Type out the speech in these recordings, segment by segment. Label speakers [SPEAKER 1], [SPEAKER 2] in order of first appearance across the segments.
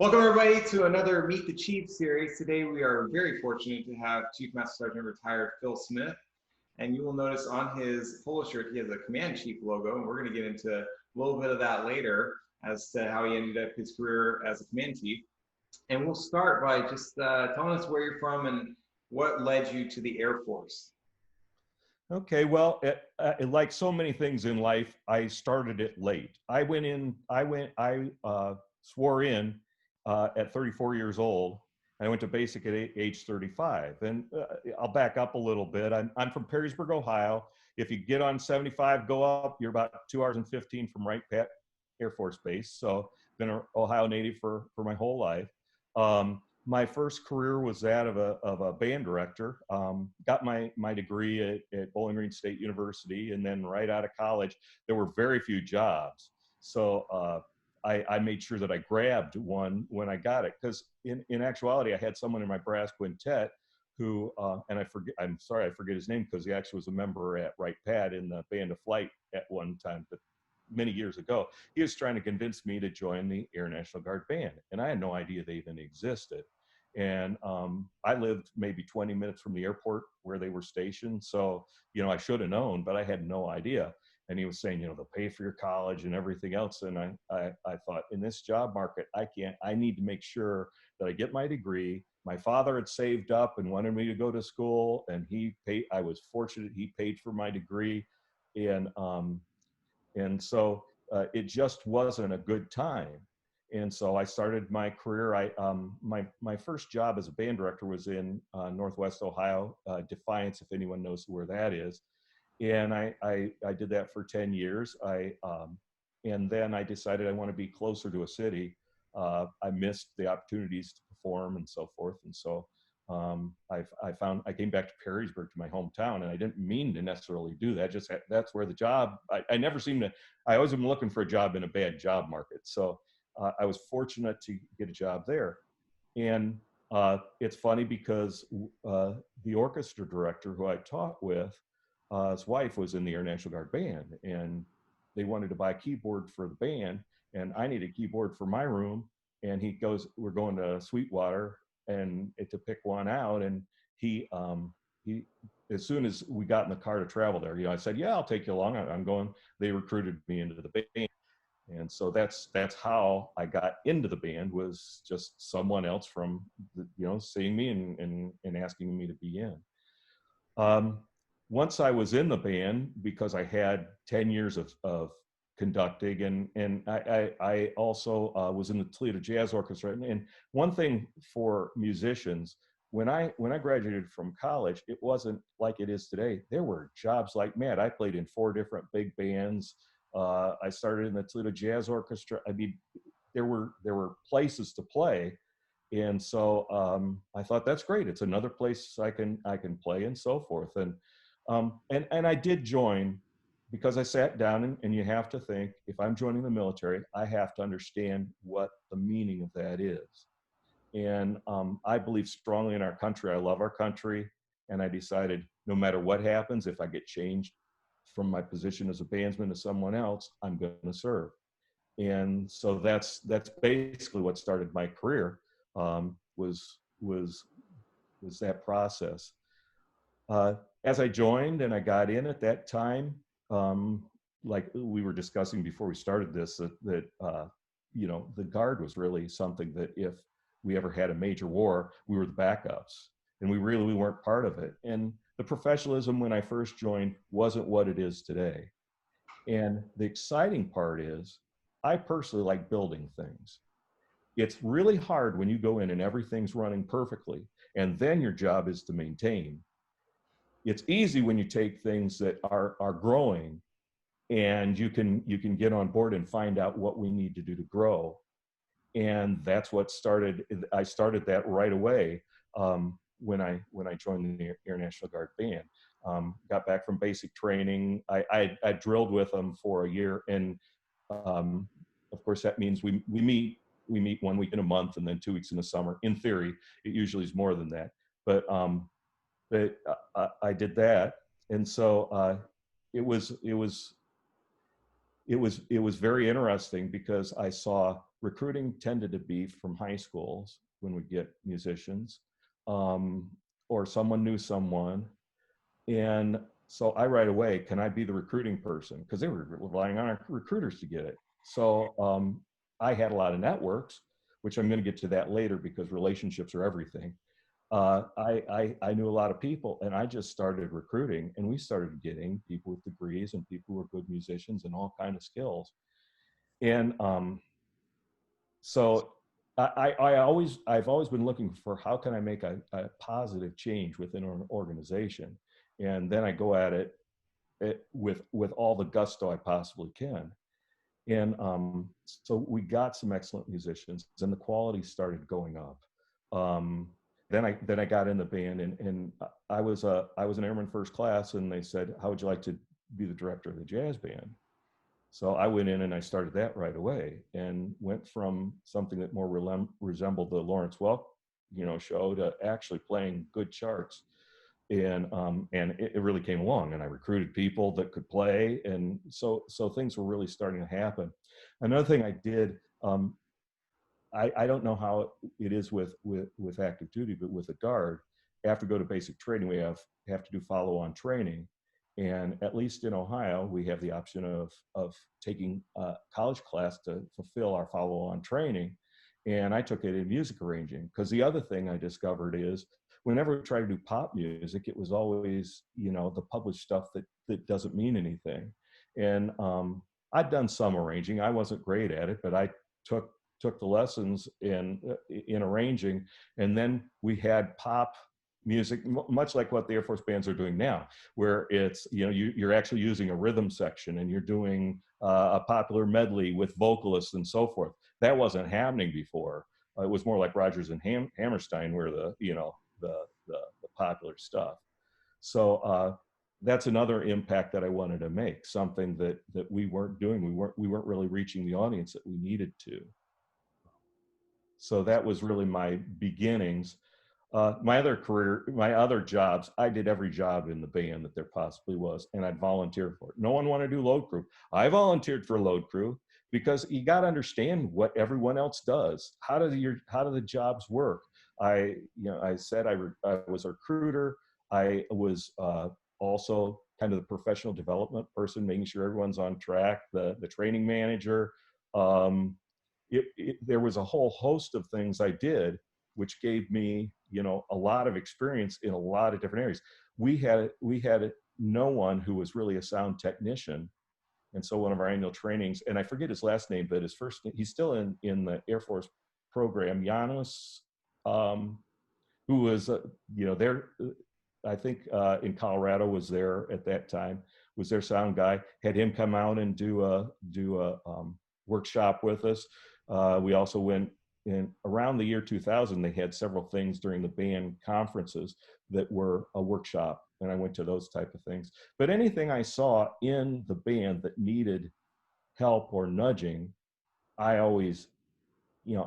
[SPEAKER 1] Welcome everybody to another Meet the Chief series. Today we are very fortunate to have Chief Master Sergeant retired Phil Smith, and you will notice on his polo shirt he has a Command Chief logo, and we're going to get into a little bit of that later as to how he ended up his career as a Command Chief. And we'll start by just telling us where you're from and what led you to the Air Force.
[SPEAKER 2] Okay, well, like so many things in life, I started it late. I swore in at 34 years old. I went to basic at age 35. And I'll back up a little bit. I'm from Perrysburg, Ohio. If you get on 75, go up, you're about 2 hours and 15 from Wright Pat Air Force Base. So been an Ohio native for my whole life. My first career was that of a band director. Got my degree at Bowling Green State University, and then right out of college, there were very few jobs. So I made sure that I grabbed one when I got it, because in actuality, I had someone in my brass quintet who, and I'm sorry, I forget his name, because he actually was a member at Wright Pat in the Band of Flight at one time, but many years ago. He was trying to convince me to join the Air National Guard Band, and I had no idea they even existed. And I lived maybe 20 minutes from the airport where they were stationed. So, I should have known, but I had no idea. And he was saying, they'll pay for your college and everything else. And I thought, in this job market, I need to make sure that I get my degree. My father had saved up and wanted me to go to school, and I was fortunate he paid for my degree. And so it just wasn't a good time. And so I started my career. My first job as a band director was in Northwest Ohio, Defiance, if anyone knows where that is. And I did that for 10 years. And then I decided I want to be closer to a city. I missed the opportunities to perform and so forth. And so I came back to Perrysburg, to my hometown, and I didn't mean to necessarily do that. Just that's where the job. I never seemed to. I always been looking for a job in a bad job market. So I was fortunate to get a job there. And it's funny because the orchestra director who I taught with, his wife was in the Air National Guard Band, and they wanted to buy a keyboard for the band, and I needed a keyboard for my room. And he goes, "We're going to Sweetwater and to pick one out." And he as soon as we got in the car to travel there, I said, "Yeah, I'll take you along. I'm going." They recruited me into the band. And so that's how I got into the band, was just someone else from, seeing me and asking me to be in. Once I was in the band, because I had 10 years of conducting, and I also was in the Toledo Jazz Orchestra. And one thing for musicians, when I graduated from college, it wasn't like it is today. There were jobs like mad. I played in 4 different big bands. I started in the Toledo Jazz Orchestra. I mean, there were places to play, and so I thought, that's great. It's another place I can play and so forth. And I did join, because I sat down and you have to think, if I'm joining the military, I have to understand what the meaning of that is. And I believe strongly in our country. I love our country, and I decided, no matter what happens, if I get changed from my position as a bandsman to someone else, I'm going to serve. And so that's basically what started my career, was that process. As I joined and I got in at that time, like we were discussing before we started this, that the Guard was really something that if we ever had a major war, we were the backups, and we weren't part of it. And the professionalism when I first joined wasn't what it is today. And the exciting part is, I personally like building things. It's really hard when you go in and everything's running perfectly, and then your job is to maintain. It's easy when you take things that are growing, and you can get on board and find out what we need to do to grow. And that's what started. I started that right away. When I joined the Air National Guard Band. Got back from basic training. I drilled with them for a year, and of course that means we meet 1 week in a month and then 2 weeks in the summer. In theory, it usually is more than that, but I did that, and so it was it was very interesting because I saw recruiting tended to be from high schools when we get musicians, or someone knew someone. And so I right away, can I be the recruiting person? Because they were relying on our recruiters to get it. So I had a lot of networks, which I'm going to get to that later because relationships are everything. I knew a lot of people, and I just started recruiting, and we started getting people with degrees and people who were good musicians and all kind of skills. And so I've always been looking for how can I make a positive change within an organization, and then I go at it with all the gusto I possibly can. And so we got some excellent musicians, and the quality started going up. Then I got in the band, and I was an airman first class, and they said, "How would you like to be the director of the jazz band?" So I went in and I started that right away, and went from something that more resembled the Lawrence Welk, show to actually playing good charts. And it really came along, and I recruited people that could play, and so things were really starting to happen. Another thing I did, I don't know how it is with active duty, but with the Guard, after go to basic training, we have to do follow-on training. And at least in Ohio, we have the option of taking a college class to fulfill our follow-on training. And I took it in music arranging, because the other thing I discovered is whenever we try to do pop music, it was always, the published stuff that doesn't mean anything. And I'd done some arranging. I wasn't great at it, but I took the lessons in arranging, and then we had pop music, much like what the Air Force bands are doing now, where it's you're actually using a rhythm section, and you're doing a popular medley with vocalists and so forth. That wasn't happening before. It was more like Rodgers and Hammerstein, where the popular stuff. So that's another impact that I wanted to make, something that we weren't doing. We weren't really reaching the audience that we needed to. So that was really my beginnings. My other jobs, I did every job in the band that there possibly was, and I'd volunteer for it. No one wanted to do load crew. I volunteered for load crew because you got to understand what everyone else does. How do the jobs work? I said I was a recruiter. I was also kind of the professional development person, making sure everyone's on track, the training manager. There was a whole host of things I did, which gave me, a lot of experience in a lot of different areas. We had no one who was really a sound technician. And so one of our annual trainings, and I forget his last name, but his first name, he's still in the Air Force program, Janos, who was, there, I think in Colorado, was there at that time, was their sound guy, had him come out and do a workshop with us. We also went in around the year 2000, they had several things during the band conferences that were a workshop, and I went to those type of things. But anything I saw in the band that needed help or nudging, I always,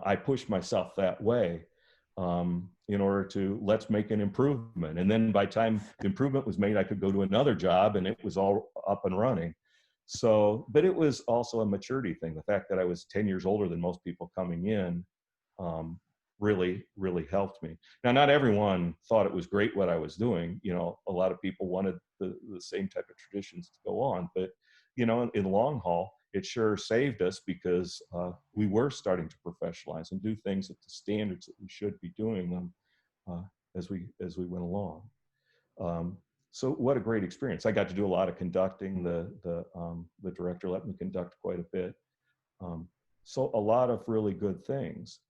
[SPEAKER 2] I pushed myself that way in order to, let's make an improvement. And then by the time the improvement was made, I could go to another job and it was all up and running. So, but it was also a maturity thing. The fact that I was 10 years older than most people coming in really, really helped me. Now, not everyone thought it was great what I was doing. A lot of people wanted the same type of traditions to go on, but, in the long haul, it sure saved us, because we were starting to professionalize and do things at the standards that we should be doing them as we went along. So what a great experience. I got to do a lot of conducting. The director let me conduct quite a bit. So a lot of really good things.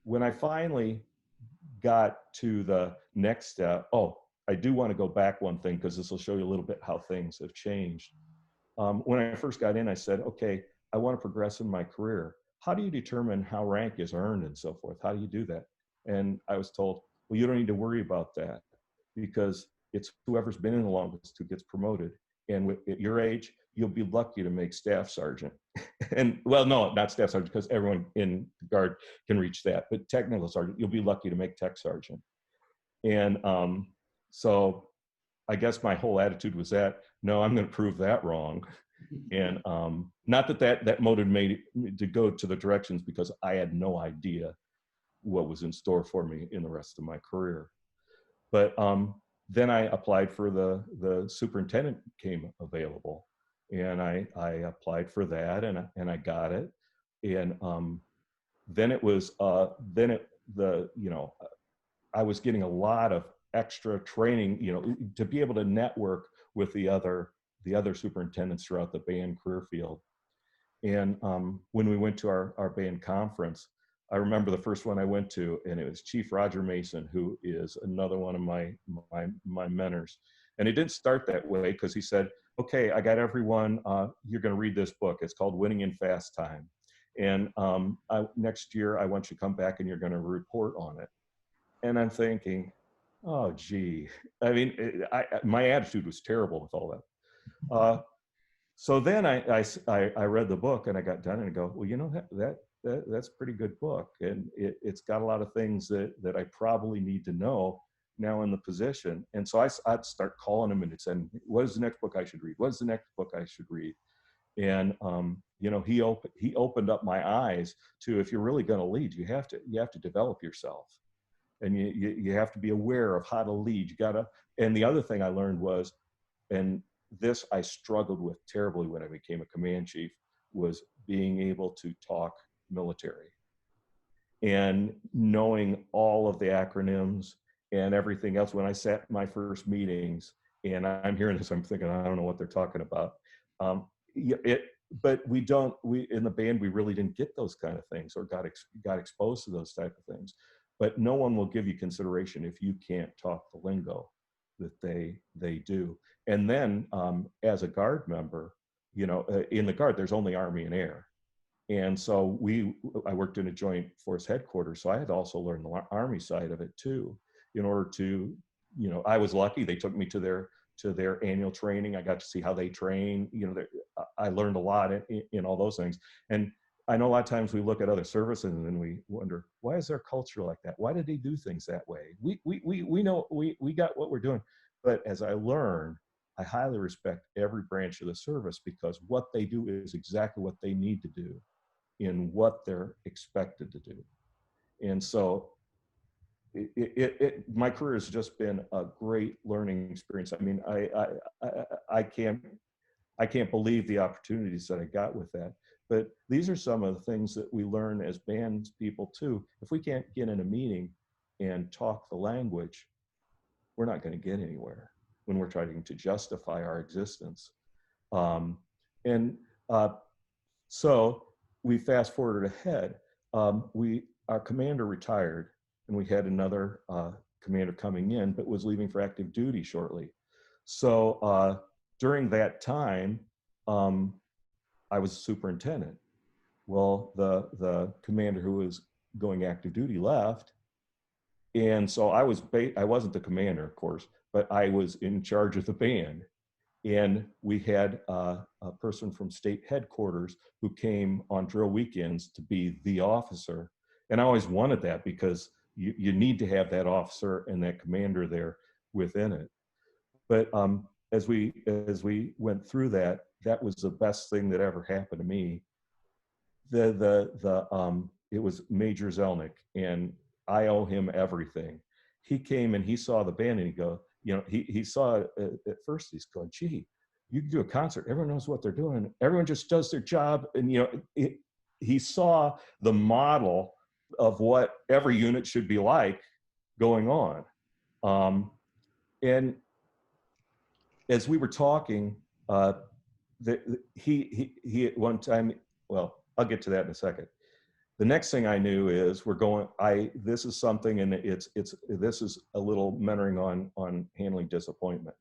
[SPEAKER 2] When I finally got to the next step, I do want to go back one thing, because this will show you a little bit how things have changed. When I first got in, I said, okay, I want to progress in my career. How do you determine how rank is earned and so forth? How do you do that? And I was told, well, you don't need to worry about that, because it's whoever's been in the longest who gets promoted. And at your age, you'll be lucky to make staff sergeant. And well, no, not staff sergeant, because everyone in the Guard can reach that, but technical sergeant, you'll be lucky to make tech sergeant. And so I guess my whole attitude was that, no, I'm going to prove that wrong. And not that motivated me to go to the directions, because I had no idea what was in store for me in the rest of my career. But then I applied for the superintendent came available, and I applied for that, and I got it. And then it was I was getting a lot of extra training, to be able to network with the other superintendents throughout the band career field. And when we went to our band conference, I remember the first one I went to, and it was Chief Roger Mason, who is another one of my mentors. And it didn't start that way, because he said, "Okay, I got everyone. You're going to read this book. It's called Winning in Fast Time. And next year, I want you to come back and you're going to report on it." And I'm thinking, oh, gee. I mean, my attitude was terrible with all that. So then I read the book, and I got done, and I go, well, that's a pretty good book, and it's got a lot of things that I probably need to know now in the position. And so I'd start calling him and saying, what is the next book I should read? What is the next book I should read? And he opened up my eyes to, if you're really going to lead, you have to develop yourself, and you have to be aware of how to lead. And the other thing I learned was, and this I struggled with terribly when I became a command chief, was being able to talk military and knowing all of the acronyms and everything else. When I sat in my first meetings and I'm hearing this, I'm thinking, I don't know what they're talking about. But we in the band, we really didn't get those kind of things, or got exposed to those type of things. But no one will give you consideration if you can't talk the lingo that they do. And then as a Guard member, in the Guard, there's only Army and Air. And so I worked in a joint force headquarters, so I had to also learn the Army side of it too, in order to, I was lucky. They took me to their annual training. I got to see how they train. I learned a lot in all those things. And I know a lot of times we look at other services and then we wonder, why is their culture like that? Why did they do things that way? We know we got what we're doing. But as I learned, I highly respect every branch of the service, because what they do is exactly what they need to do in what they're expected to do. And so my career has just been a great learning experience. I mean, I can't believe the opportunities that I got with that. But these are some of the things that we learn as band people too. If we can't get in a meeting and talk the language, we're not going to get anywhere when we're trying to justify our existence. So we fast forwarded ahead. Our commander retired, and we had another commander coming in, but was leaving for active duty shortly. So during that time, I was a superintendent. Well, the commander who was going active duty left, and so I wasn't the commander, of course, but I was in charge of the band. And we had a person from state headquarters who came on drill weekends to be the officer. And I always wanted that, because you need to have that officer and that commander there within it. But as we went through that, that was the best thing that ever happened to me. It was Major Zelnick, and I owe him everything. He came and he saw the band, and he saw it at first. He's going, gee, you can do a concert. Everyone knows what they're doing. Everyone just does their job. And, he saw the model of what every unit should be like going on. And as we were talking, he at one time, well, I'll get to that in a second. The next thing I knew is this is something, and this is a little mentoring on handling disappointment,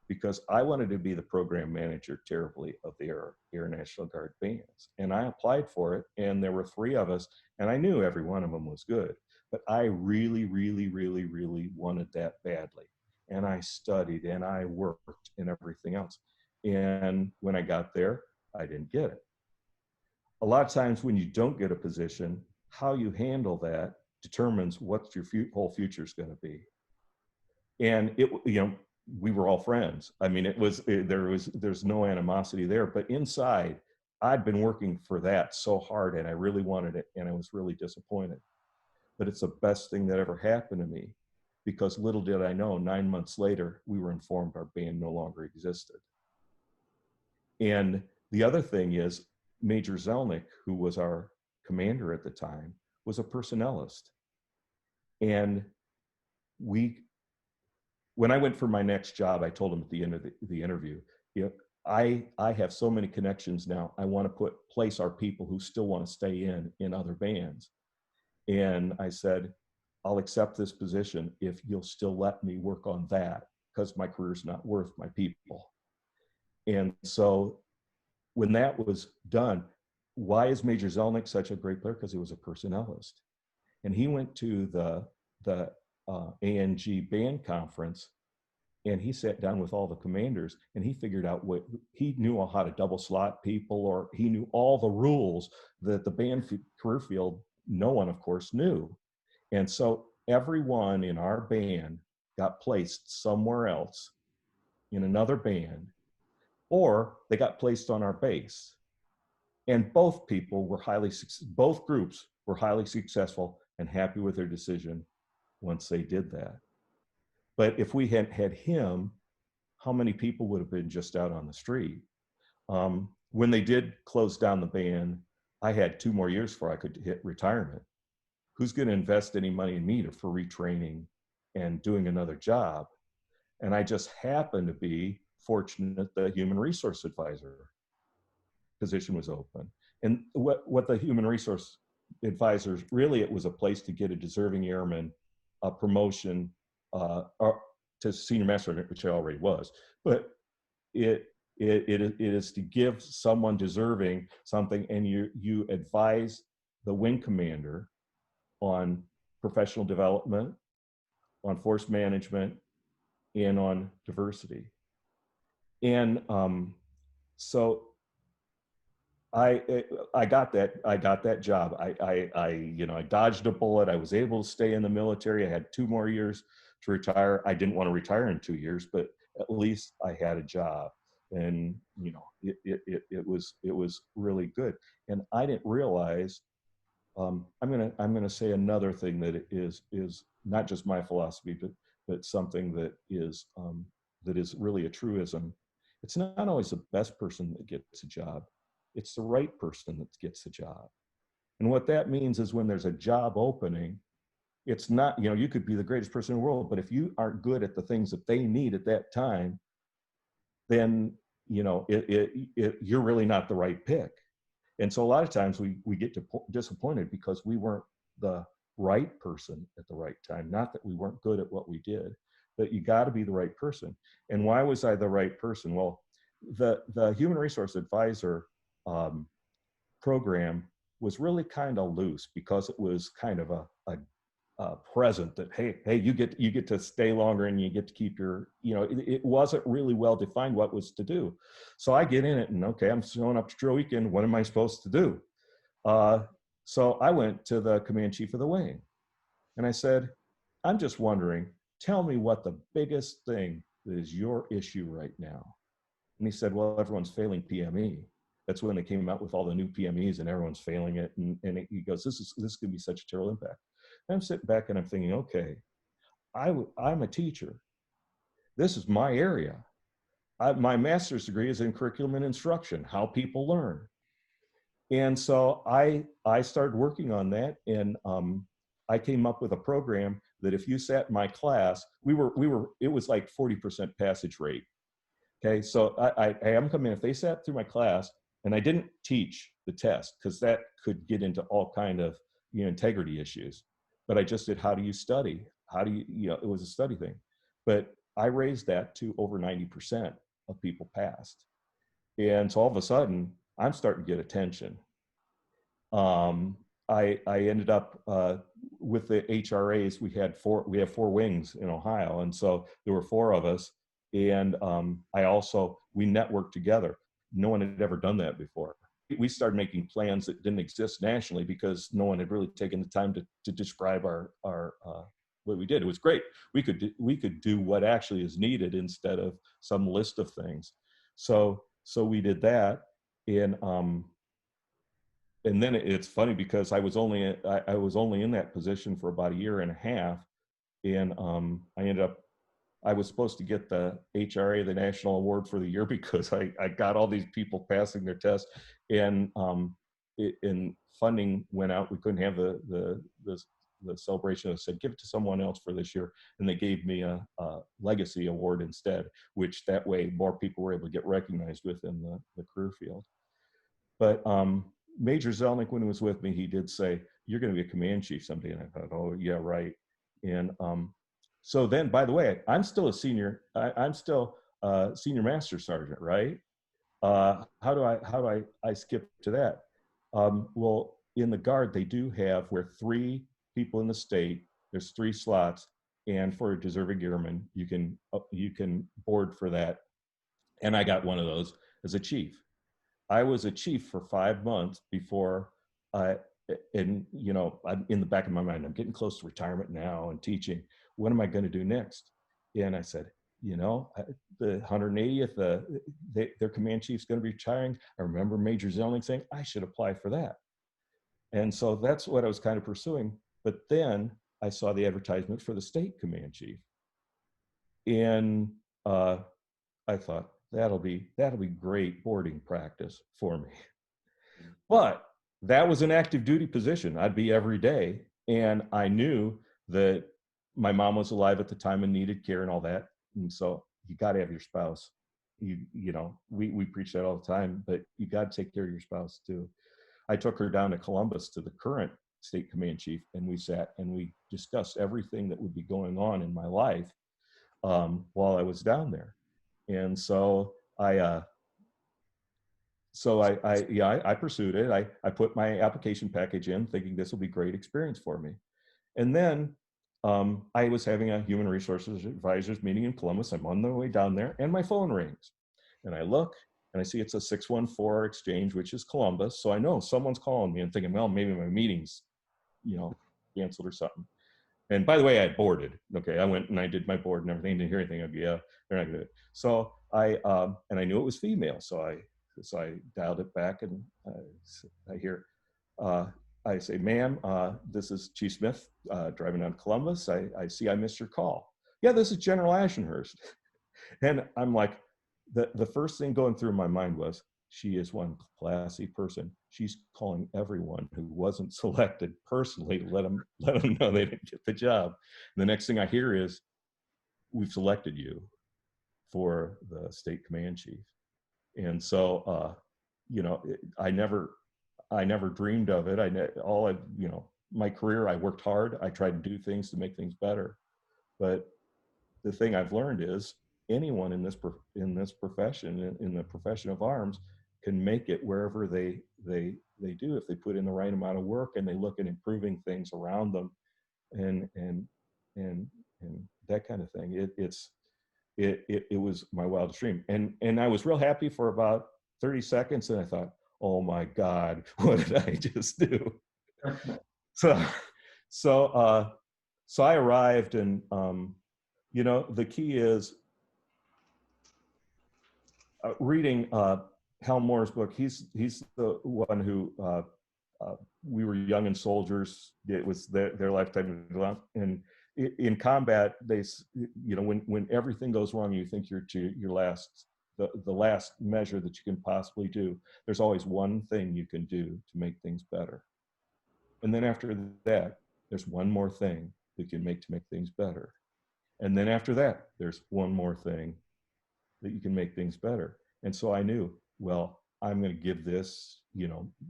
[SPEAKER 2] because I wanted to be the program manager terribly of the Air National Guard bands. And I applied for it, and there were 3 of us, and I knew every one of them was good, but I really, really, really, really wanted that badly. And I studied and I worked and everything else. And when I got there, I didn't get it. A lot of times when you don't get a position, how you handle that determines what your whole future is going to be. And we were all friends. I mean, there's no animosity there, but inside, I'd been working for that so hard and I really wanted it, and I was really disappointed. But it's the best thing that ever happened to me, because little did I know, 9 months later, we were informed our band no longer existed. And the other thing is, Major Zelnick, who was our commander at the time, was a personnelist. And when I went for my next job, I told him at the end of the interview, you know, I have so many connections now. I want to place our people who still want to stay in other bands. And I said, I'll accept this position if you'll still let me work on that, because my career's not worth my people. And so when that was done, why is Major Zelnick such a great player? Because he was a personnelist. And he went to the ANG band conference, and he sat down with all the commanders, and he figured out what he knew, how to double slot people, or he knew all the rules that the band career field, no one of course knew. And so everyone in our band got placed somewhere else in another band, or they got placed on our bass. And both groups were highly successful and happy with their decision once they did that. But if we hadn't had him, how many people would have been just out on the street? When they did close down the band, I had 2 more years before I could hit retirement. Who's going to invest any money in me for retraining and doing another job? And I just happened to be fortunate the human resource advisor position was open. And what the human resource advisors, really, it was a place to get a deserving airman a promotion to senior master sergeant, which I already was. But it is to give someone deserving something, and you advise the wing commander on professional development, on force management, and on diversity. And so I got that job. I dodged a bullet. I was able to stay in the military. I had 2 more years to retire. I didn't want to retire in 2 years, but at least I had a job, and it was really good. And I didn't realize. I'm gonna say another thing that is not just my philosophy, but something that is really a truism. It's not always the best person that gets a job. It's the right person that gets the job. And what that means is, when there's a job opening, it's not, you could be the greatest person in the world, but if you aren't good at the things that they need at that time, then you're really not the right pick. And so a lot of times we get disappointed because we weren't the right person at the right time. Not that we weren't good at what we did, but you got to be the right person. And why was I the right person? Well, the human resource advisor program was really kind of loose, because it was kind of a present that, hey, you get to stay longer, and you get to keep your, it wasn't really well defined what was to do. So I get in it, and okay, I'm showing up to drill weekend. What am I supposed to do? So I went to the command chief of the wing, and I said, I'm just wondering, tell me what the biggest thing that is your issue right now. And he said, well, everyone's failing PME. That's when they came out with all the new PMEs, and everyone's failing it. And he goes, this could be such a terrible impact. And I'm sitting back and I'm thinking, okay, I'm a teacher. This is my area. My master's degree is in curriculum and instruction, how people learn. And so I started working on that, and I came up with a program that if you sat in my class, it was like 40% passage rate. Okay, so I am coming in. If they sat through my class, and I didn't teach the test, because that could get into all kind of integrity issues, but I just did, how do you study? How do you, it was a study thing. But I raised that to over 90% of people passed. And so all of a sudden, I'm starting to get attention. I ended up with the HRAs. We have 4 wings in Ohio, and so there were 4 of us. And we networked together. No one had ever done that before. We started making plans that didn't exist nationally, because no one had really taken the time to describe our what we did. It was great. We could do what actually is needed instead of some list of things. So we did that, and then it's funny because I was only in that position for about a year and a half, and I ended up, I was supposed to get the HRA, the National Award for the Year, because I got all these people passing their tests, and funding went out. We couldn't have the celebration. I said, give it to someone else for this year, and they gave me a legacy award instead, which that way more people were able to get recognized within the career field. But Major Zelnick, when he was with me, he did say, you're going to be a command chief someday. And I thought, oh, yeah, right. And so then, by the way, I'm still a senior. I'm still a senior master sergeant, right? How do I skip to that? Well, in the Guard, they do have where 3 people in the state, there's 3 slots. And for a deserving airman, you can board for that. And I got one of those as a chief. I was a chief for 5 months before and I'm in the back of my mind, I'm getting close to retirement now and teaching. What am I going to do next? And I said, the 180th, their command chief's going to be retiring. I remember Major Zelnick saying, I should apply for that. And so that's what I was kind of pursuing. But then I saw the advertisement for the state command chief. And I thought, that'll be great boarding practice for me. But that was an active duty position. I'd be every day. And I knew that my mom was alive at the time and needed care and all that. And so you got to have your spouse. We preach that all the time, but you got to take care of your spouse too. I took her down to Columbus to the current state command chief, and we sat and we discussed everything that would be going on in my life while I was down there. And so I pursued it. I put my application package in thinking this will be great experience for me. And then I was having a human resources advisors meeting in Columbus. I'm on the way down there and my phone rings. And I look and I see it's a 614 exchange, which is Columbus. So I know someone's calling me and thinking, well, maybe my meeting's, canceled or something. And by the way, I had boarded. Okay, I went and I did my board and everything. Didn't hear anything. I'd be, yeah, they're not gonna do it. So I knew it was female. So I dialed it back and I hear, I say, ma'am, this is Chief Smith driving down Columbus. I see I missed your call. Yeah, this is General Ashenhurst. And I'm like, the first thing going through my mind was, she is one classy person. She's calling everyone who wasn't selected personally to let them know they didn't get the job. And the next thing I hear is, we've selected you for the state command chief. And so, I never dreamed of it. My career, I worked hard. I tried to do things to make things better. But the thing I've learned is anyone in this profession, in the profession of arms, can make it wherever they do if they put in the right amount of work and they look at improving things around them, and that kind of thing. It was my wildest dream, and I was real happy for about 30 seconds, and I thought, oh my God, what did I just do? So I arrived, and the key is reading Hal Moore's book. He's the one who we were young and soldiers. It was their lifetime, and in combat, when everything goes wrong, you think you're to your last, the last measure that you can possibly do. There's always one thing you can do to make things better, and then after that, there's one more thing that you can make to make things better, and then after that, there's one more thing that you can make things better. And so I knew, well, I'm going to give this,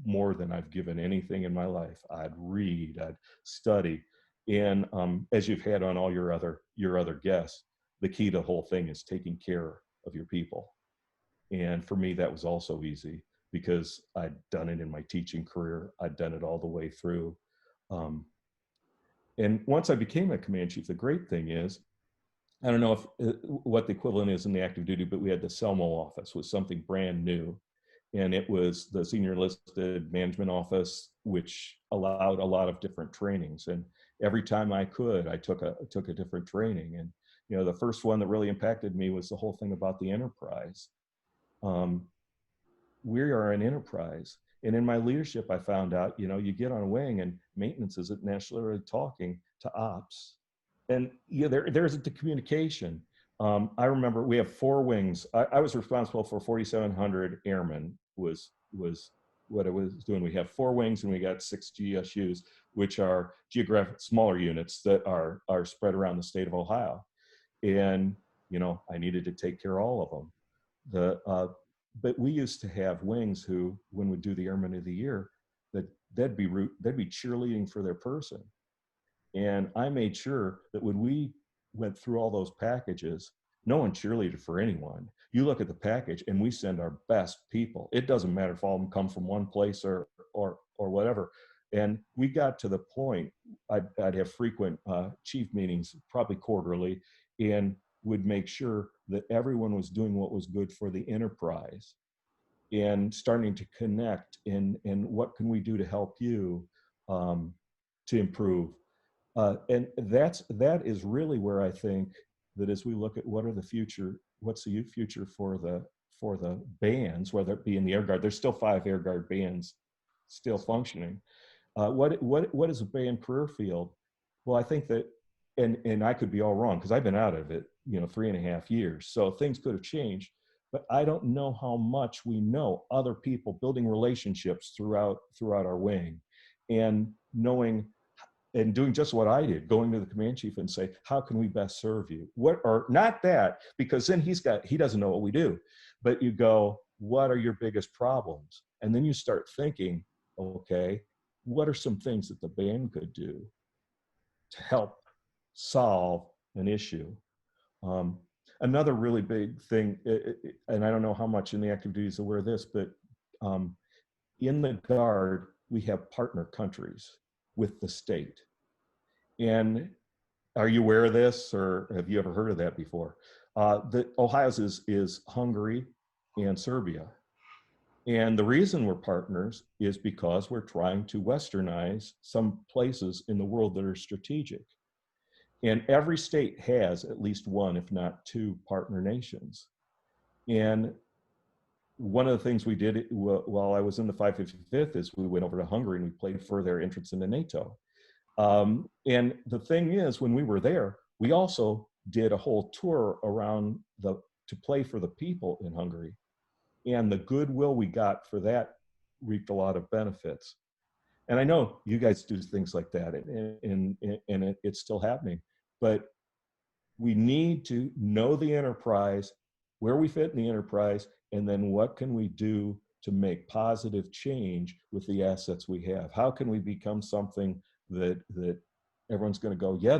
[SPEAKER 2] more than I've given anything in my life. I'd read, I'd study. And as you've had on all your other guests, the key to the whole thing is taking care of your people. And for me, that was also easy because I'd done it in my teaching career. I'd done it all the way through. And once I became a command chief, the great thing is, I don't know what the equivalent is in the active duty, but we had the Selmo office, was something brand new. And it was the senior enlisted management office. which allowed a lot of different trainings. And every time I could, I took a different training. And the first one that really impacted me was the whole thing about the enterprise. Um, we are an enterprise. And in my leadership, I found out, you get on a wing and maintenance isn't necessarily talking to ops. And there isn't the communication. I remember we have 4 wings. I was responsible for 4,700 airmen was what I was doing. We have 4 wings and we got 6 GSUs, which are geographic smaller units that are spread around the state of Ohio. And, I needed to take care of all of them. But we used to have wings who, when we do the Airman of the Year, that they'd be cheerleading for their person. And I made sure that when we went through all those packages, no one cheerleaded for anyone. You look at the package and we send our best people. It doesn't matter if all of them come from one place or whatever. And we got to the point, I'd have frequent chief meetings, probably quarterly, and would make sure that everyone was doing what was good for the enterprise and starting to connect and what can we do to help you to improve. And that is really where I think that as we look at what's the future for the bands, whether it be in the Air Guard, there's still 5 Air Guard bands still functioning. What is a band career field? Well, I think that, and I could be all wrong because I've been out of it, 3.5 years. So things could have changed, but I don't know how much we know other people, building relationships throughout our wing, and knowing and doing just what I did, going to the command chief and say, how can we best serve you? Or not that, because then he doesn't know what we do, but you go, what are your biggest problems? And then you start thinking, okay, what are some things that the band could do to help solve an issue? Another really big thing, and I don't know how much in the active duty is aware of this, but in the Guard, we have partner countries with the state. And are you aware of this, or have you ever heard of that before? Ohio's is Hungary and Serbia. And the reason we're partners is because we're trying to westernize some places in the world that are strategic. And every state has at least one, if not 2, partner nations. And one of the things we did while I was in the 555th is we went over to Hungary and we played for their entrance into NATO. And the thing is, when we were there, we also did a whole tour around to play for the people in Hungary. And the goodwill we got for that reaped a lot of benefits. And I know you guys do things like that, and it's still happening. But we need to know the enterprise, where we fit in the enterprise, and then what can we do to make positive change with the assets we have? How can we become something that everyone's going to go, yeah,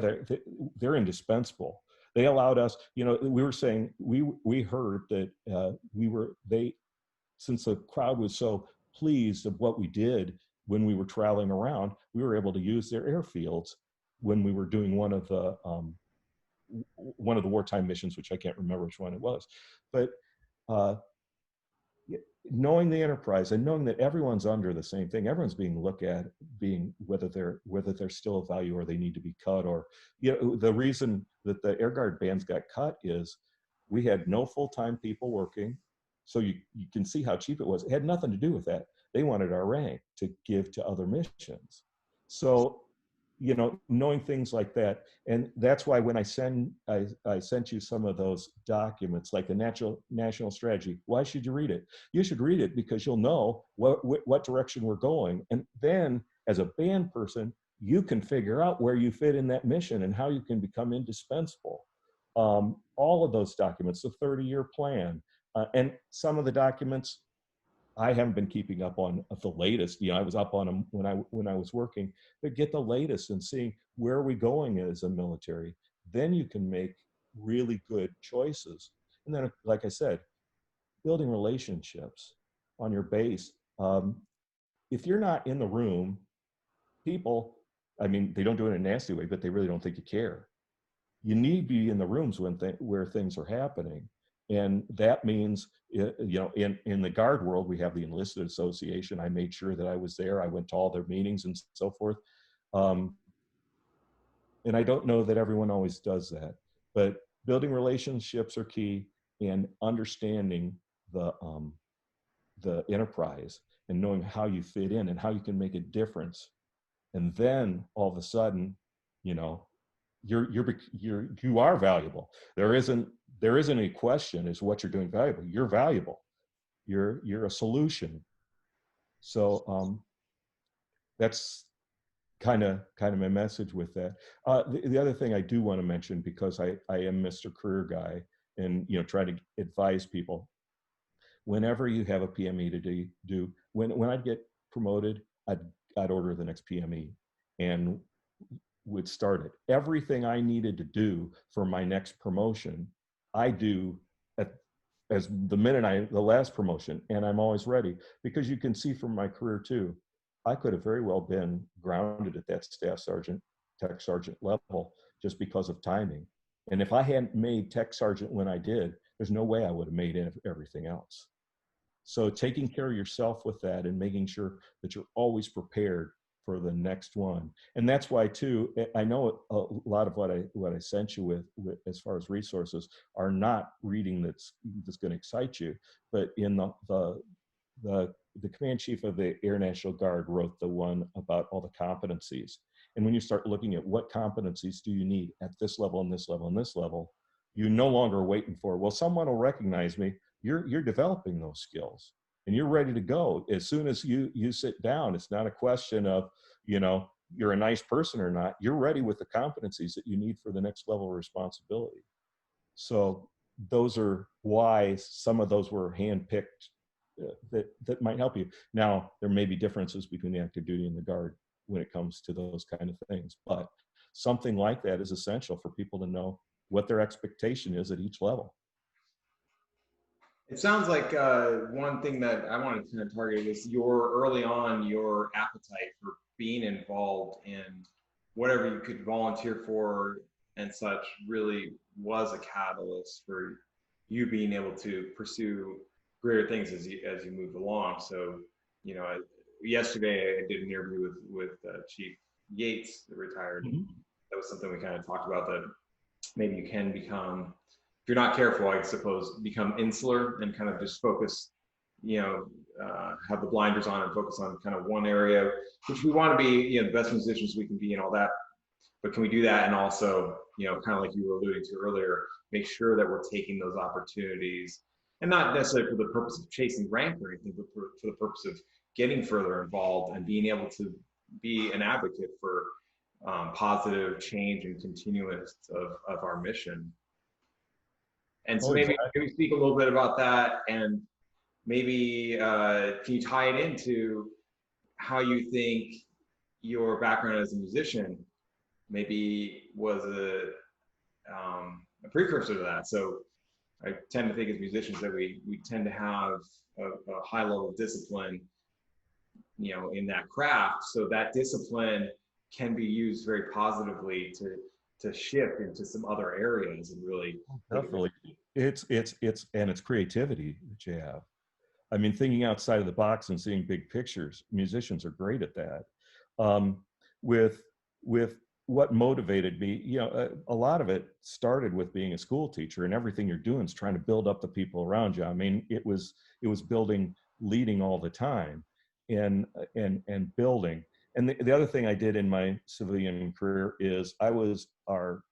[SPEAKER 2] they're indispensable. They allowed us, we were saying, we heard that since the crowd was so pleased of what we did when we were traveling around, we were able to use their airfields when we were doing one of the wartime missions, which I can't remember which one it was. But knowing the enterprise and knowing that everyone's under the same thing, everyone's being looked at, whether they're still of value or they need to be cut, or the reason that the Air Guard bands got cut is we had no full-time people working. So you can see how cheap it was. It had nothing to do with that. They wanted our rank to give to other missions. So knowing things like that. And that's why when I sent you some of those documents, like the national strategy, why should you read it? You should read it because you'll know what direction we're going. And then as a band person, you can figure out where you fit in that mission and how you can become indispensable. All of those documents, the 30-year plan, and some of the documents I haven't been keeping up on the latest. I was up on them when I was working, but get the latest and seeing where are we going as a military. Then you can make really good choices. And then, like I said, building relationships on your base. If you're not in the room, people, they don't do it in a nasty way, but they really don't think you care. You need to be in the rooms where things are happening. And that means, in the guard world, we have the enlisted association. I made sure that I was there. I went to all their meetings and so forth. Um, and I don't know that everyone always does that, but building relationships are key, and understanding the enterprise and knowing how you fit in and how you can make a difference. And then all of a sudden, you know, you are valuable. There isn't a question as what you're doing valuable. You're valuable. You're a solution. So that's kind of my message with that. The other thing I do want to mention, because I am Mr. Career Guy, and try to advise people, whenever you have a PME to do, when I'd get promoted, I'd order the next PME and would start it. Everything I needed to do for my next promotion, I do at as the last promotion, and I'm always ready, because you can see from my career too, I could have very well been grounded at that staff sergeant, tech sergeant level just because of timing. And if I hadn't made tech sergeant when I did, there's no way I would have made everything else. So taking care of yourself with that and making sure that you're always prepared for the next one. And that's why too, I know a lot of what I sent you with as far as resources are not reading that's going to excite you, but in the command chief of the Air National Guard wrote the one about all the competencies. And when you start looking at what competencies do you need at this level and this level and this level, you no longer are waiting for, well, someone will recognize me. You're developing those skills and you're ready to go. As soon as you sit down, it's not a question of, you're a nice person or not. You're ready with the competencies that you need for the next level of responsibility. So those are why some of those were handpicked that might help you. Now, there may be differences between the active duty and the Guard when it comes to those kind of things, but something like that is essential for people to know what their expectation is at each level.
[SPEAKER 1] It sounds like one thing that I wanted to kind of target is your appetite for being involved in whatever you could volunteer for and such really was a catalyst for you being able to pursue greater things as you move along. So, yesterday I did an interview with Chief Yates, the retired.
[SPEAKER 2] Mm-hmm.
[SPEAKER 1] That was something we kind of talked about, that maybe you can become, if you're not careful, I suppose, become insular and kind of just focus, have the blinders on and focus on kind of one area, which we want to be, the best musicians we can be and all that. But can we do that and also, kind of like you were alluding to earlier, make sure that we're taking those opportunities, and not necessarily for the purpose of chasing rank or anything, but for the purpose of getting further involved and being able to be an advocate for positive change and continuance of our mission. And so maybe can we speak a little bit about that, and maybe can you tie it into how you think your background as a musician maybe was a precursor to that? So I tend to think as musicians that we tend to have a high level of discipline, in that craft. So that discipline can be used very positively to shift into some other areas and really
[SPEAKER 2] definitely it's creativity that you have. I mean, thinking outside of the box and seeing big pictures. Musicians are great at that. With what motivated me, a lot of it started with being a school teacher, and everything you're doing is trying to build up the people around you. I mean, it was building, leading all the time, and building. And the other thing I did in my civilian career is I was our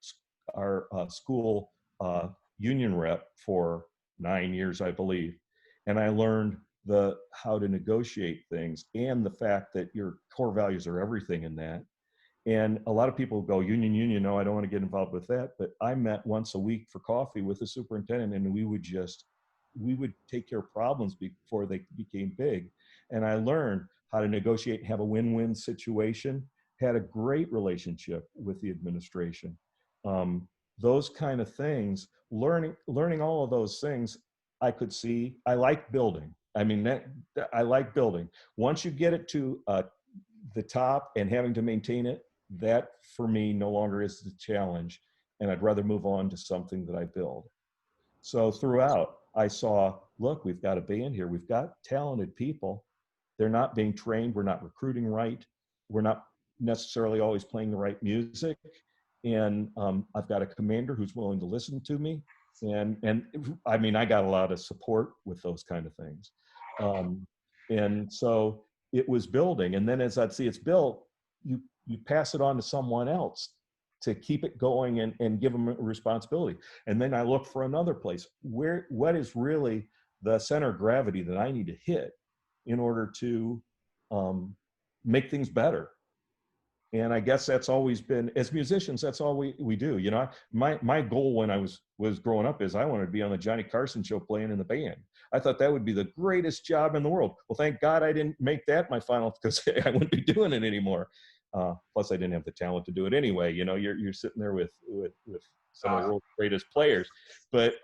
[SPEAKER 2] school union rep for 9 years, I believe, and I learned how to negotiate things, and the fact that your core values are everything in that. And a lot of people go, union, no, I don't want to get involved with that. But I met once a week for coffee with the superintendent, and we would take care of problems before they became big. And I learned how to negotiate and have a win-win situation, had a great relationship with the administration. Those kind of things, learning all of those things, I could see. I like building. I mean, I like building. Once you get it to the top and having to maintain it, that for me no longer is the challenge, and I'd rather move on to something that I build. So throughout, I saw, look, we've got a band here. We've got talented people. They're not being trained. We're not recruiting right. We're not necessarily always playing the right music. And I've got a commander who's willing to listen to me. And I mean, I got a lot of support with those kind of things. Um, and so it was building. And then as I'd see it's built, you pass it on to someone else to keep it going and give them a responsibility. And then I look for another place. What is really the center of gravity that I need to hit in order to make things better? And I guess that's always been, as musicians, that's all we do. You know, my goal when I was growing up is I wanted to be on the Johnny Carson show playing in the band. I thought that would be the greatest job in the world. Well, thank God I didn't make that my final, because I wouldn't be doing it anymore. Plus, I didn't have the talent to do it anyway. You know, you're sitting there with some of the world's greatest players. But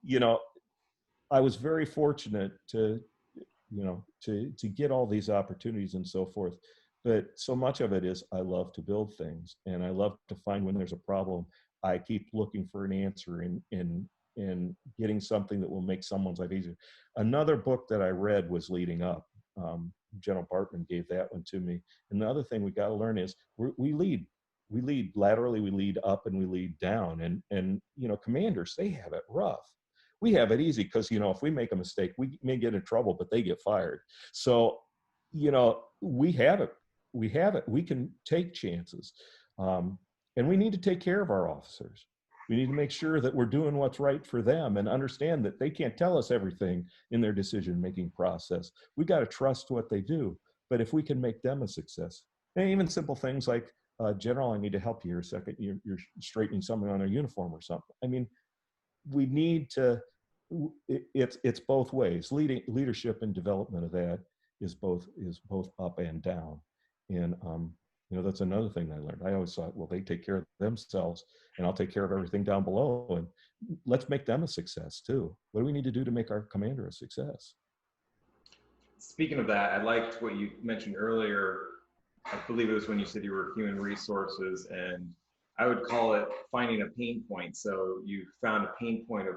[SPEAKER 2] you know, I was very fortunate to to get all these opportunities and so forth. But so much of it is I love to build things, and I love to find when there's a problem, I keep looking for an answer in getting something that will make someone's life easier. Another book that I read was Leading Up. General Bartman gave that one to me. And the other thing we got to learn is we lead laterally, we lead up, and we lead down. And you know, commanders, they have it rough. We have it easy because, you know, if we make a mistake, we may get in trouble, but they get fired. So, you know, we have it. We can take chances. And we need to take care of our officers. We need to make sure that we're doing what's right for them and understand that they can't tell us everything in their decision-making process. We got to trust what they do. But if we can make them a success, and even simple things like, General, I need to help you here a second. You're straightening something on their uniform or something. I mean, we need to, it's both ways. Leadership and development of that is both up and down. And you know, that's another thing I learned. I always thought, well, they take care of themselves and I'll take care of everything down below, and let's make them a success too. What do we need to do to make our commander a success?
[SPEAKER 1] Speaking of that, I liked what you mentioned earlier. I believe it was when you said you were human resources, and I would call it finding a pain point. So you found a pain point of,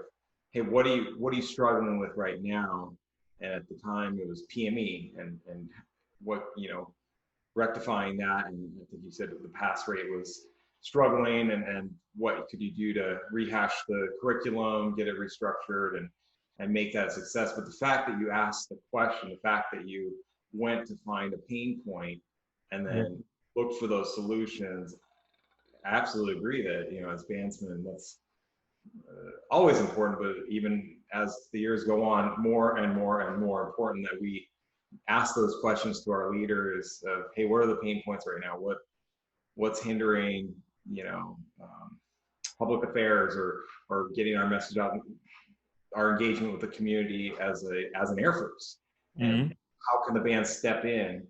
[SPEAKER 1] hey, what are you struggling with right now? And at the time it was PME, and what, you know, rectifying that. And I think you said that the pass rate was struggling, and what could you do to rehash the curriculum, get it restructured, and make that a success. But the fact that you asked the question, the fact that you went to find a pain point and then looked for those solutions, I absolutely agree that, you know, as bandsmen, that's always important, but even as the years go on, more and more and more important that we ask those questions to our leaders of, hey, what are the pain points right now? What's hindering, you know, public affairs or getting our message out, our engagement with the community as an Air Force, and how can the band step in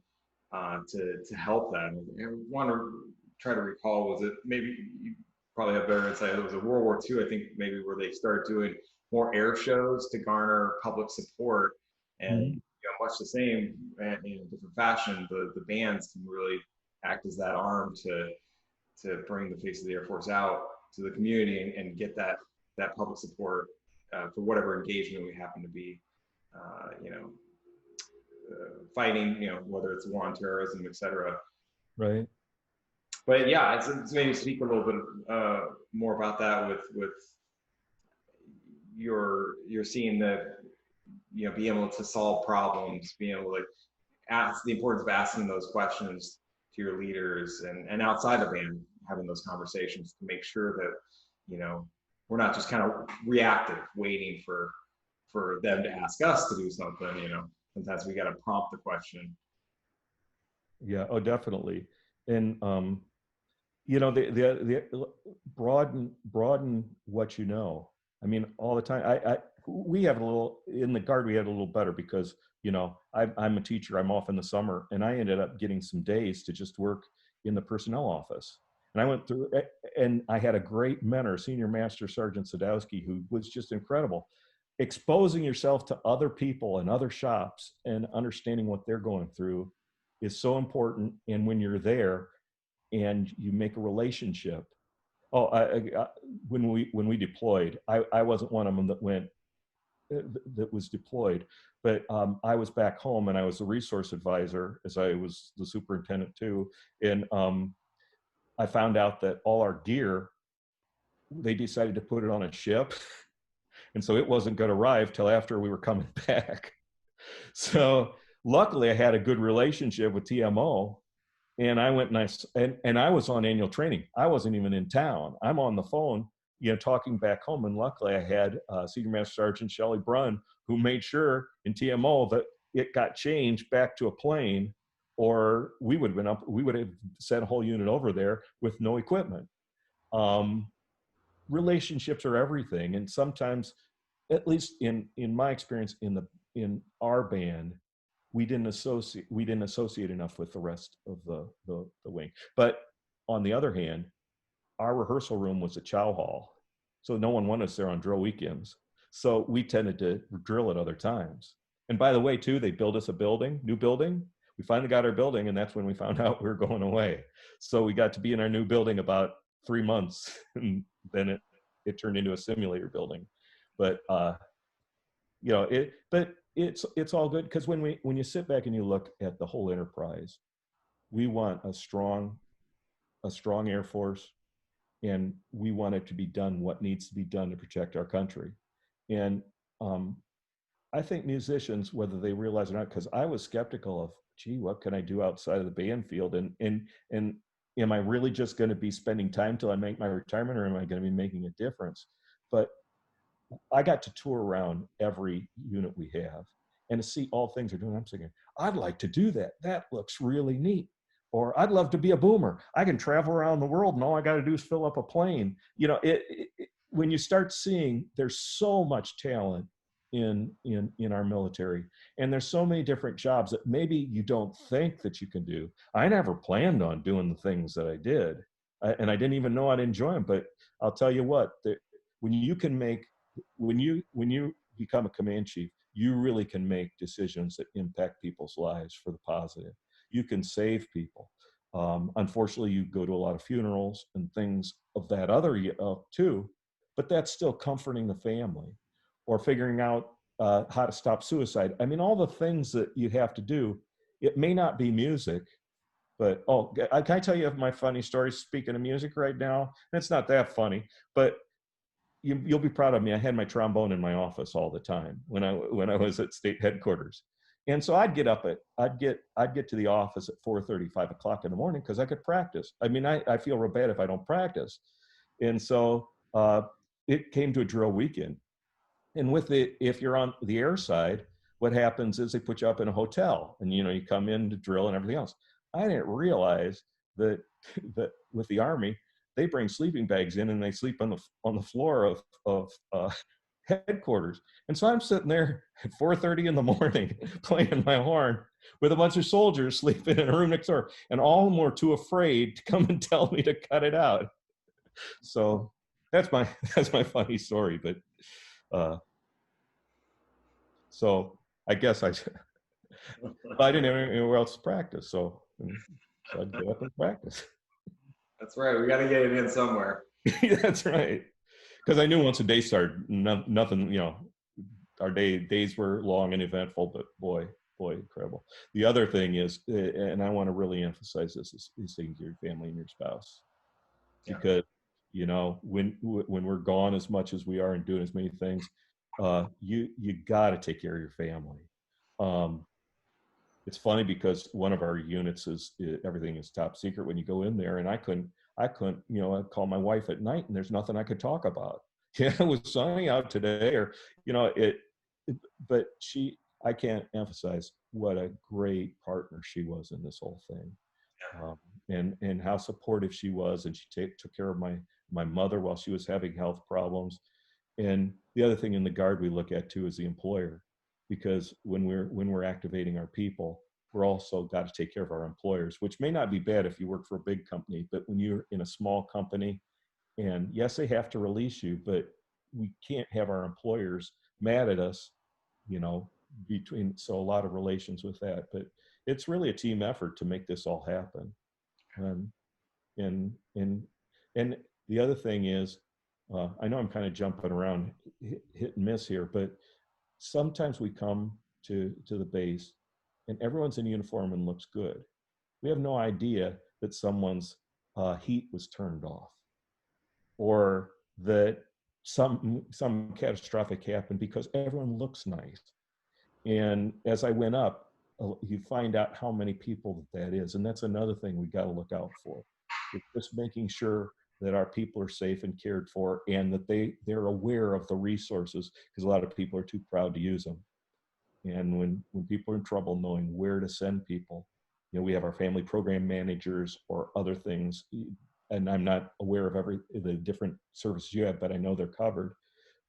[SPEAKER 1] to help that? And I want to try to recall, was it, maybe you probably have better insight, it was a World War II, I think, maybe, where they started doing more air shows to garner public support, and you know, much the same in a different fashion, the bands can really act as that arm to bring the face of the Air Force out to the community and get that public support for whatever engagement we happen to be, you know, fighting, you know, whether it's war on terrorism, et cetera.
[SPEAKER 2] Right.
[SPEAKER 1] But yeah, it's maybe speak a little bit more about that with you're seeing that, you know, being able to solve problems, being able to ask, the importance of asking those questions to your leaders, and outside the band, having those conversations to make sure that, you know, we're not just kind of reactive, waiting for them to ask us to do something. You know, sometimes we got to prompt the question.
[SPEAKER 2] Yeah. Oh, definitely. And you know, the broaden what you know. I mean, all the time. We have a little in the Guard. We had a little better because, you know, I'm a teacher. I'm off in the summer, and I ended up getting some days to just work in the personnel office. And I went through, and I had a great mentor, Senior Master Sergeant Sadowski, who was just incredible. Exposing yourself to other people and other shops and understanding what they're going through is so important. And when you're there and you make a relationship, Oh, when we deployed, I wasn't one of them that went that was deployed, but I was back home and I was the resource advisor as I was the superintendent too, and I found out that all our gear, they decided to put it on a ship, and so it wasn't going to arrive till after we were coming back. So luckily, I had a good relationship with TMO, and I went and and I was on annual training. I wasn't even in town. I'm on the phone, talking back home, and luckily I had Senior Master Sergeant Shelley Brunn, who made sure in TMO that it got changed back to a plane, or we would have sent a whole unit over there with no equipment. Um, Relationships are everything, and sometimes, at least in my experience in our band, we didn't associate enough with the rest of the wing. But on the other hand, our rehearsal room was a chow hall, so no one wanted us there on drill weekends. So we tended to drill at other times. And by the way, too, they built us a new building. We finally got our building, and that's when we found out we were going away. So we got to be in our new building about 3 months, and then it turned into a simulator building. But but it's all good, because when you sit back and you look at the whole enterprise, we want a strong Air Force, and we want it to be done what needs to be done to protect our country. And I think musicians, whether they realize it or not, because I was skeptical of, gee, what can I do outside of the band field, and am I really just going to be spending time till I make my retirement, or am I going to be making a difference? But I got to tour around every unit we have and to see all things they're doing. I'm thinking, I'd like to do that. That looks really neat. Or I'd love to be a boomer. I can travel around the world and all I got to do is fill up a plane. When you start seeing there's so much talent in our military, and there's so many different jobs that maybe you don't think that you can do. I never planned on doing the things that I did, and I didn't even know I'd enjoy them. But I'll tell you what, when you can make when you become a command chief, you really can make decisions that impact people's lives for the positive. You can save people. Unfortunately, you go to a lot of funerals and things of that other too, but that's still comforting the family, or figuring out how to stop suicide. I mean, all the things that you have to do. It may not be music, but can I tell you my funny story? Speaking of music right now, it's not that funny, but you'll be proud of me. I had my trombone in my office all the time when I was at state headquarters, and so I'd get to the office at 4:30, 5 o'clock in the morning, because I could practice. I mean, I feel real bad if I don't practice, and so it came to a drill weekend, and if you're on the air side, what happens is they put you up in a hotel, and you come in to drill and everything else. I didn't realize that that with the Army, they bring sleeping bags in and they sleep on the floor of headquarters. And so I'm sitting there at 4:30 in the morning playing my horn with a bunch of soldiers sleeping in a room next door, and all of them were too afraid to come and tell me to cut it out. So that's my that's my funny story. But uh, so I guess I didn't have anywhere else to practice, so I'd get up and practice.
[SPEAKER 1] That's right. We got to get it in somewhere.
[SPEAKER 2] That's right. Because I knew once the day started, nothing, our days were long and eventful, but boy, incredible. The other thing is, and I want to really emphasize this, is taking care of your family and your spouse.
[SPEAKER 1] Yeah.
[SPEAKER 2] Because, when we're gone as much as we are and doing as many things, you got to take care of your family. It's funny because one of our units everything is top secret when you go in there, and I couldn't, I'd call my wife at night and there's nothing I could talk about. Yeah, it was sunny out today, or, but I can't emphasize what a great partner she was in this whole thing. And how supportive she was. And she took care of my mother while she was having health problems. And the other thing in the Guard we look at too is the employer, because when we're activating our people, we're also got to take care of our employers, which may not be bad if you work for a big company, but when you're in a small company, and yes, they have to release you, but we can't have our employers mad at us, so a lot of relations with that. But it's really a team effort to make this all happen. And and and and the other thing is, I know I'm kind of jumping around, hit and miss here, but sometimes we come to the base and everyone's in uniform and looks good. We have no idea that someone's heat was turned off, or that some catastrophic happened because everyone looks nice. And as I went up, you find out how many people that is, and that's another thing we got to look out for. It's just making sure that our people are safe and cared for, and that they're aware of the resources, because a lot of people are too proud to use them. And when people are in trouble, knowing where to send people. We have our family program managers or other things, and I'm not aware of the different services you have, but I know they're covered.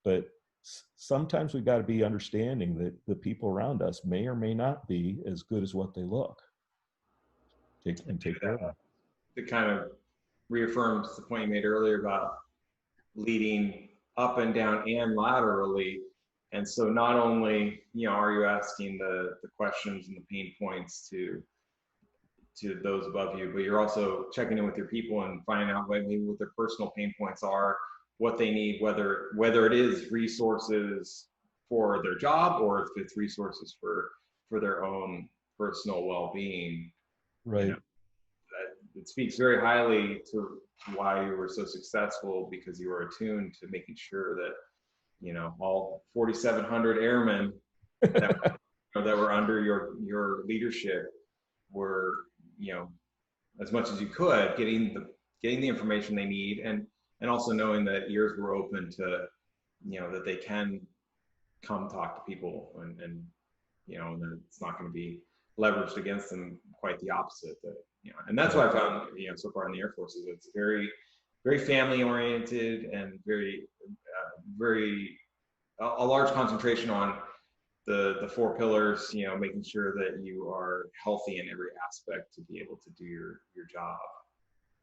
[SPEAKER 2] But sometimes we've got to be understanding that the people around us may or may not be as good as what they look. Take care of them.
[SPEAKER 1] It kind of reaffirms the point you made earlier about leading up and down and laterally. And so not only, are you asking the questions and the pain points to those above you, but you're also checking in with your people and finding out maybe what their personal pain points are, what they need, whether it is resources for their job or if it's resources for their own personal well-being.
[SPEAKER 2] Right.
[SPEAKER 1] It speaks very highly to why you were so successful, because you were attuned to making sure that all 4,700 airmen that were under your leadership were, as much as you could, getting the information they need, and also knowing that ears were open to, that they can come talk to people, and that it's not going to be leveraged against them. Quite the opposite. That and that's what I found, so far in the Air Force, is it's very, very family oriented, and very, a large concentration on the four pillars, making sure that you are healthy in every aspect to be able to do your job.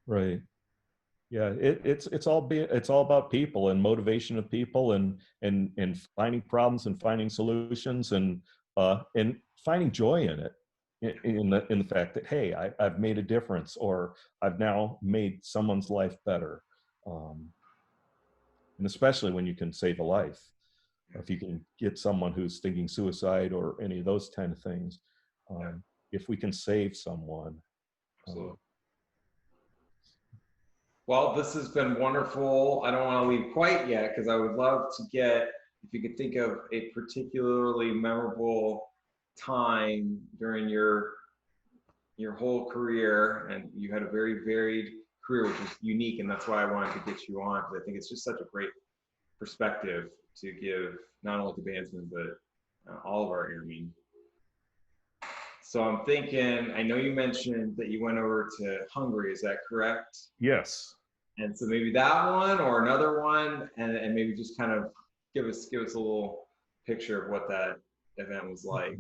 [SPEAKER 2] Right. Yeah, it's all about people and motivation of people, and finding problems and finding solutions, and finding joy in it, in the fact that, hey, I've made a difference, or I've now made someone's life better, and especially when you can save a life. If you can get someone who's thinking suicide or any of those kind of things, if we can save someone.
[SPEAKER 1] Absolutely. Well, this has been wonderful. I don't want to leave quite yet, because I would love to get, if you could think of a particularly memorable time during your whole career, and you had a very varied career, which is unique, and that's why I wanted to get you on, because I think it's just such a great perspective to give, not only to bandsmen, but all of our airmen. So I'm thinking, I know you mentioned that you went over to Hungary, is that correct?
[SPEAKER 2] Yes.
[SPEAKER 1] And so maybe that one or another one, and maybe just kind of give us a little picture of what that event was like.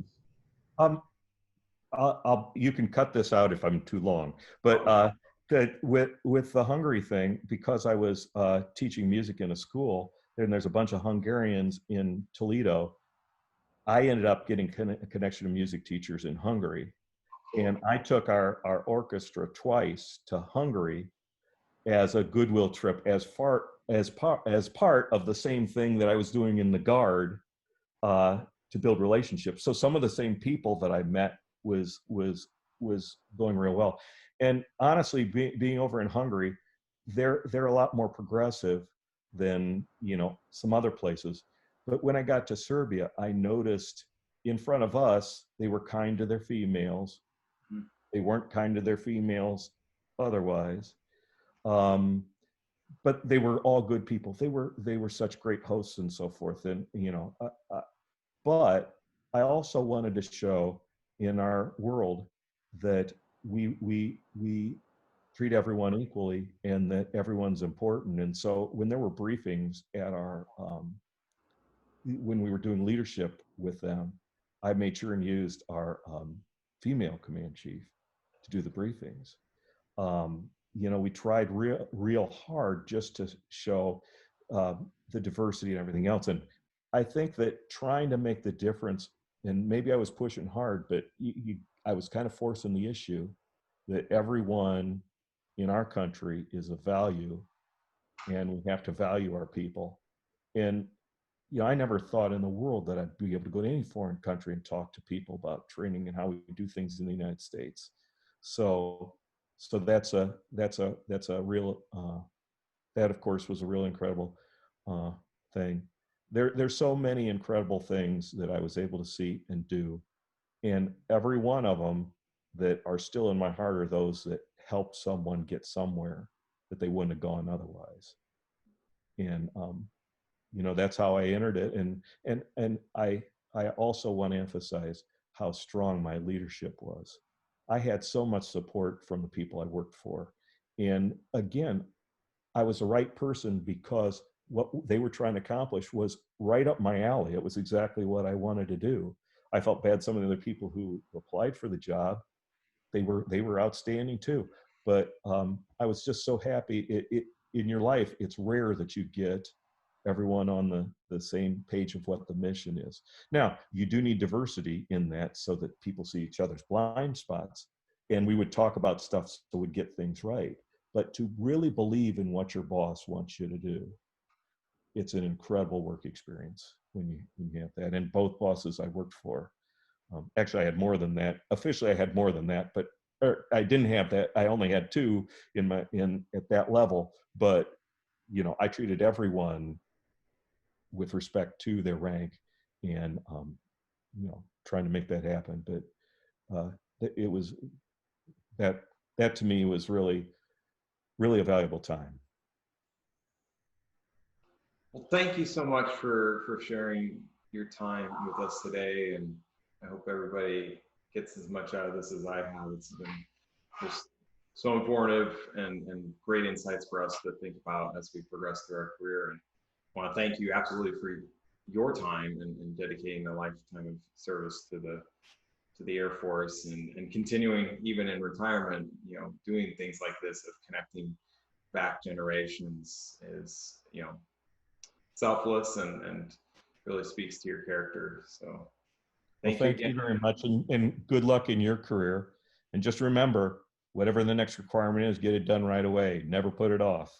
[SPEAKER 2] You can cut this out if I'm too long, but that with the Hungary thing, because I was teaching music in a school, and there's a bunch of Hungarians in Toledo, I ended up getting a connection to music teachers in Hungary. Cool. And I took our orchestra twice to Hungary as a goodwill trip, as part of the same thing that I was doing in the Guard, to build relationships. So some of the same people that I met was going real well. And honestly, being over in Hungary, they're a lot more progressive than some other places. But when I got to Serbia, I noticed in front of us, they were kind to their females. Mm-hmm. They weren't kind to their females otherwise. But they were all good people. They were such great hosts and so forth. And but I also wanted to show in our world that we treat everyone equally, and that everyone's important. And so when there were briefings at our when we were doing leadership with them, I made sure and used our female command chief to do the briefings. We tried real hard just to show the diversity and everything else. And I think that trying to make the difference, and maybe I was pushing hard, but I was kind of forcing the issue that everyone in our country is of value, and we have to value our people. And I never thought in the world that I'd be able to go to any foreign country and talk to people about training and how we do things in the United States. So, so that's a real that of course was a real incredible uh, thing. There's so many incredible things that I was able to see and do, and every one of them that are still in my heart are those that helped someone get somewhere that they wouldn't have gone otherwise. And that's how I entered it. And I also want to emphasize how strong my leadership was. I had so much support from the people I worked for. And again, I was the right person because what they were trying to accomplish was right up my alley. It was exactly what I wanted to do. I felt bad some of the other people who applied for the job. They were outstanding too. But I was just so happy. In your life, it's rare that you get everyone on the same page of what the mission is. Now, you do need diversity in that so that people see each other's blind spots. And we would talk about stuff so we'd get things right. But to really believe in what your boss wants you to do, it's an incredible work experience when you have that. And both bosses I worked for, actually, I had more than that. Officially, I had more than that, but I didn't have that. I only had two in at that level. But I treated everyone with respect to their rank, and trying to make that happen. But it was that to me was really, really a valuable time.
[SPEAKER 1] Well, thank you so much for sharing your time with us today, and I hope everybody gets as much out of this as I have. It's been just so informative and great insights for us to think about as we progress through our career. And I want to thank you absolutely for your time and dedicating a lifetime of service to the Air Force, and continuing even in retirement, doing things like this of connecting back generations is, selfless and really speaks to your character. So
[SPEAKER 2] Well,
[SPEAKER 1] thank you
[SPEAKER 2] thank
[SPEAKER 1] again.
[SPEAKER 2] you very much, and good luck in your career. And just remember, whatever the next requirement is, get it done right away. Never put it off.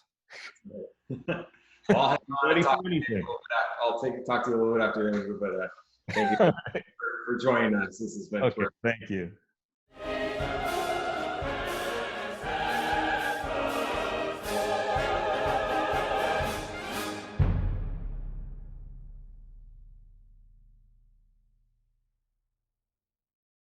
[SPEAKER 1] I'll hang on
[SPEAKER 2] Ready
[SPEAKER 1] and
[SPEAKER 2] for
[SPEAKER 1] talk to you
[SPEAKER 2] anything.
[SPEAKER 1] talk to you a little bit after the interview, but thank you for joining us. This has been
[SPEAKER 2] Okay,
[SPEAKER 1] terrific.
[SPEAKER 2] thank you.